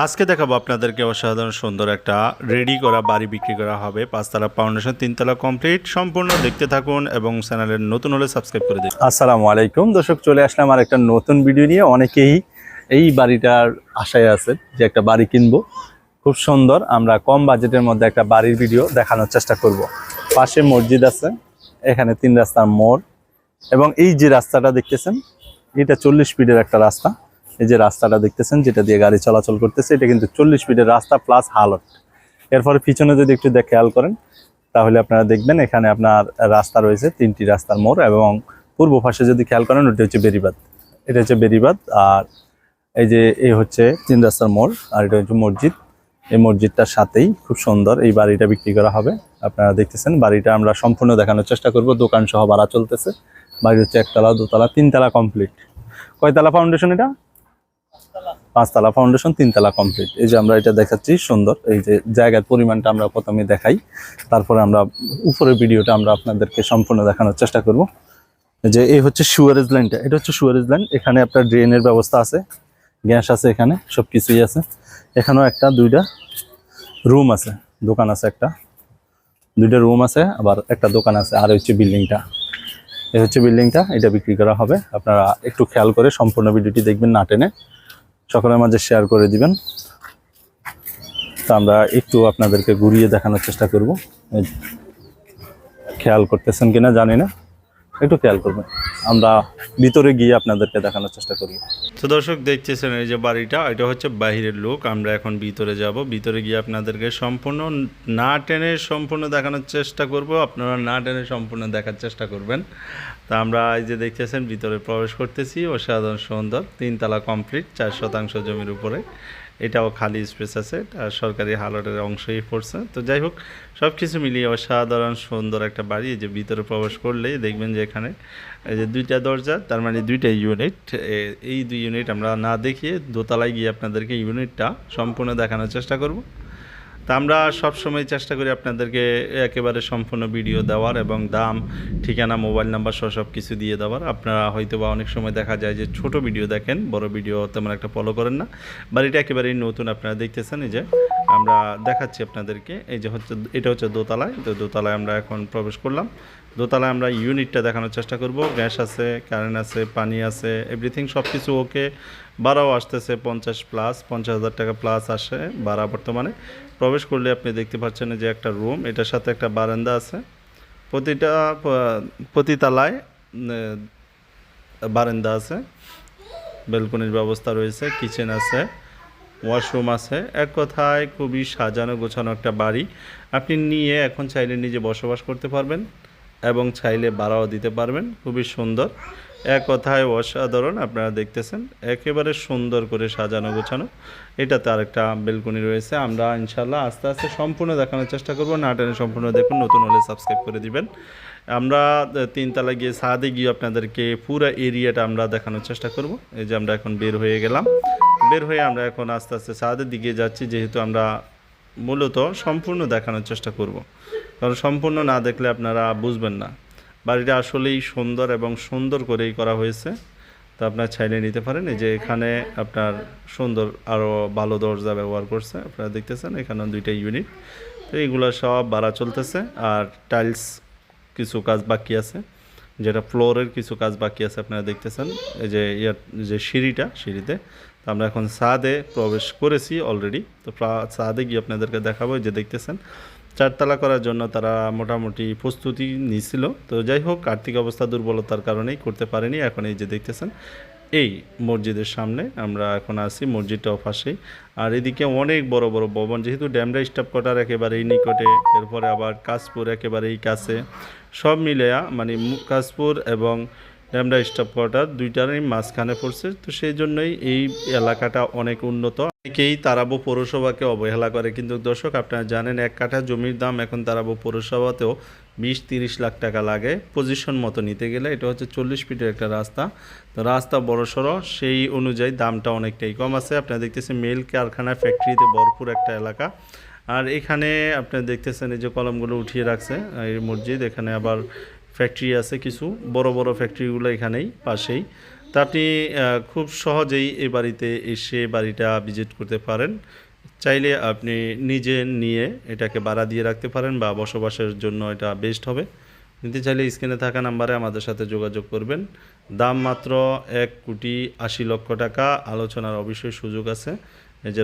আজকে দেখাবো আপনাদেরকে অসাধারণ সুন্দর একটা রেডি করা বাড়ি বিক্রি করা হবে। 5 তলা ফাউন্ডেশন, 3 তলা কমপ্লিট। সম্পূর্ণ দেখতে থাকুন এবং চ্যানেলের নতুন হলে সাবস্ক্রাইব করে দিন। আসসালামু আলাইকুম দর্শক, চলে আসলাম আর একটা নতুন ভিডিও নিয়ে। অনেকেই এই বাড়িটার আশায় আছে যে একটা বাড়ি কিনবো, খুব সুন্দর। আমরা কম বাজেটের মধ্যে একটা বাড়ির ভিডিও দেখানোর চেষ্টা করব। পাশে মসজিদ আছে, এখানে 3 রাস্তার মোড়, এবং এই যে রাস্তাটা দেখতেছেন এটা 40 ফিটের একটা রাস্তা। এই যে রাস্তাটা দেখতেছেন যেটা দিয়ে গাড়ি চলাচল করতেছে, এটা কিন্তু 40 ফিটের রাস্তা প্লাস হালট। এরপরে পিছনে যদি একটু খেয়াল করেন তাহলে আপনারা দেখবেন এখানে আপনার রাস্তা রয়েছে, 3টি রাস্তার মোড়, এবং পূর্ব পাশে যদি খেয়াল করেন ওটা হচ্ছে বেরিবাদ। এটা হচ্ছে বেরিবাদ, আর এই যে এই হচ্ছে 3 রাস্তার মোড়, আর এটা হচ্ছে মসজিদ। এই মসজিদটার সাথেই খুব সুন্দর এই বাড়িটা বিক্রি করা হবে। আপনারা দেখতেছেন বাড়িটা আমরা সম্পূর্ণ দেখানোর চেষ্টা করব। দোকান সহ ভাড়া চলতেছে। বাড়ি হচ্ছে 1 তলা, 2 তলা, 3 তলা কমপ্লিট। কয়তলা ফাউন্ডেশন এটা? 5 তলা ফাউন্ডেশন, 3 তলা কমপ্লিট। এই যে আমরা এটা দেখাচ্ছি সুন্দর। এই যে জায়গার পরিমাণটা আমরা প্রথমে দেখাই, তারপরে আমরা উপরের ভিডিওটা আমরা আপনাদেরকে সম্পূর্ণ দেখানোর চেষ্টা করব। যে এই হচ্ছে সুয়ারেজ লাইনটা, এটা হচ্ছে সুয়ারেজ লাইন। এখানে আপনার ড্রেনের ব্যবস্থা আছে, গ্যাস আছে, এখানে সব কিছুই আছে। এখানেও একটা 2টা রুম আছে, দোকান আছে, একটা 2টা রুম আছে, আবার একটা দোকান আছে। আর হচ্ছে বিল্ডিংটা, এই হচ্ছে বিল্ডিংটা, এটা বিক্রি করা হবে। আপনারা একটু খেয়াল করে সম্পূর্ণ ভিডিওটি দেখবেন, না টেনে সকলের মাঝে শেয়ার করে দিবেন। তো আমরা একটু আপনাদেরকে ঘুরিয়ে দেখানোর চেষ্টা করব। খেয়াল করতেছেন কিনা জানি না, একটু খেয়াল করবেন। আমরা ভিতরে গিয়ে আপনাদেরকে দেখানোর চেষ্টা করব। তো দর্শক দেখতেছেন এই যে বাড়িটা, এটা হচ্ছে বাইরের লুক। আমরা এখন ভিতরে যাব, ভিতরে গিয়ে আপনাদেরকে সম্পূর্ণ না টেনে সম্পূর্ণ দেখানোর চেষ্টা করব। আপনারা না টেনে সম্পূর্ণ দেখার চেষ্টা করবেন। তা আমরা এই যে দেখতেছেন ভিতরে প্রবেশ করতেছি। অসাধারণ সুন্দর, 3 তলা কমপ্লিট, 4 শতাংশ জমির উপরে। এটাও খালি স্পেস আছে, আর সরকারি হালটের অংশই পড়ছে। তো যাই হোক, সব কিছু মিলিয়ে অসাধারণ সুন্দর একটা বাড়ি। এই যে ভিতরে প্রবেশ করলেই দেখবেন যে এখানে এই যে 2টা দরজা, তার মানে 2টা ইউনিট। এই 2 ইউনিট আমরা না দেখিয়ে দোতলায় গিয়ে আপনাদেরকে ইউনিটটা সম্পূর্ণ দেখানোর চেষ্টা করব। তা আমরা সবসময় চেষ্টা করি আপনাদেরকে একেবারে সম্পূর্ণ ভিডিও দেওয়ার, এবং দাম, ঠিকানা, মোবাইল নাম্বার সহ সব কিছু দিয়ে দেওয়ার। আপনারা হয়তো বা অনেক সময় দেখা যায় যে ছোট ভিডিও দেখেন, বড় ভিডিও তেমন একটা ফলো করেন না। বাড়িটা একেবারেই নতুন, আপনারা দেখতেছেন। এই যে আমরা দেখাচ্ছি আপনাদেরকে, এই যে হচ্ছে এটা হচ্ছে দোতলায়। তো দোতলায় আমরা এখন প্রবেশ করলাম। দোতলায় আমরা ইউনিটটা দেখানোর চেষ্টা করব। গ্যাস আছে, কারেন্ট আছে, পানি আছে, এভরিথিং সব কিছু ওকে। ভাড়াও আসতেছে 50,000 টাকা প্লাস আসে ভাড়া বর্তমানে। প্রবেশ করলে আপনি দেখতে পাচ্ছেন যে একটা রুম, এটার সাথে একটা বারান্দা আছে। প্রতি তলায় বারান্দা আছে, ব্যালকনির ব্যবস্থা রয়েছে, কিচেন আছে, ওয়াশরুম আছে। এক কথায় খুবই সাজানো গোছানো একটা বাড়ি। আপনি নিয়ে এখন চাইলে নিজে বসবাস করতে পারবেন এবং চাইলে ভাড়াও দিতে পারবেন। খুবই সুন্দর, এক কথায় অসাধারণ। আপনারা দেখতেছেন একেবারে সুন্দর করে সাজানো গোছানো। এটাতে আরেকটা বেলকনি রয়েছে। আমরা ইনশাল্লাহ আস্তে আস্তে সম্পূর্ণ দেখানোর চেষ্টা করব। না টেনে সম্পূর্ণ দেখুন, নতুন হলে সাবস্ক্রাইব করে দিবেন। আমরা 3 তলা গিয়ে ছাদে গিয়ে আপনাদেরকে পুরো এরিয়াটা আমরা দেখানোর চেষ্টা করব। এই যে আমরা এখন বের হয়ে গেলাম, বের হয়ে আমরা এখন আস্তে আস্তে ছাদের দিকে যাচ্ছি, যেহেতু আমরা মূলত সম্পূর্ণ দেখানোর চেষ্টা করব, কারণ সম্পূর্ণ না দেখলে আপনারা বুঝবেন না। বাড়িটা আসলেই সুন্দর এবং সুন্দর করেই করা হয়েছে। তো আপনার চাইলে নিতে পারেন। এই যে এখানে আপনার সুন্দর আরও ভালো দরজা ব্যবহার করছে, আপনারা দেখতেছেন। এখানে 2টা ইউনিট। তো এইগুলো সব ভাড়া চলতেছে। আর টাইলস কিছু কাজ বাকি আছে, যেটা ফ্লোরের কিছু কাজ বাকি আছে, আপনারা দেখতেছেন। এই যে যে সিঁড়িতে তো আমরা এখন ছাদে প্রবেশ করেছি অলরেডি। তো ছাদে গিয়ে আপনাদেরকে দেখাবো। যে দেখতেছেন 4 তলা করার জন্য তারা মোটামুটি প্রস্তুতি নিছিল। তো যাই হোক, আর্থিক অবস্থা দুর্বলতার কারণেই করতে পারেনি। এখন এই যে দেখতেছেন এই মসজিদের সামনে আমরা এখন আছি, মসজিদটাও পাশেই। আর এদিকে অনেক বড় বড় ভবন, যেহেতু ড্যামরা স্টাফ কোয়ার্টার একেবারেই নিকটে, এরপরে আবার কাশপুর একেবারেই কাছে। সব মিলেয়া মানে কাশপুর এবং ড্যামরা স্টাফ কোয়ার্টার 2টারই মাঝখানে পড়ছে। তো সেই জন্যই এই এলাকাটা অনেক উন্নত। অনেকেই তারাবো পৌরসভাকে অবহেলা করে, কিন্তু দর্শক আপনারা জানেন 1 কাঠা জমির দাম এখন তারাবো পৌরসভাতেও 20-30 লাখ টাকা লাগে পজিশন মতো নিতে গেলে। এটা হচ্ছে 40 ফিটের একটা রাস্তা। তো রাস্তা বড়সড়, সেই অনুযায়ী দামটা অনেকটাই কম আছে। আপনারা দেখতেছেন মেল কারখানা, ফ্যাক্টরিতে ভরপুর একটা এলাকা। আর এখানে আপনারা দেখতেছেন এই যে কলমগুলো উঠিয়ে রাখছে এই মসজিদ। এখানে আবার ফ্যাক্টরি আছে, কিছু বড় বড় ফ্যাক্টরিগুলো এখানেই পাশেই। তা আপনি খুব সহজেই এই বাড়িতে এসে বাড়িটা ভিজিট করতে পারেন। চাইলে আপনি নিজে নিয়ে এটাকে ভাড়া দিয়ে রাখতে পারেন বা বসবাসের জন্য এটা বেস্ট হবে। নিতে চাইলে স্ক্রিনে থাকা নাম্বারে আমাদের সাথে যোগাযোগ করবেন। দাম মাত্র 1,80,00,000 টাকা, আলোচনার অবশ্যই সুযোগ আছে।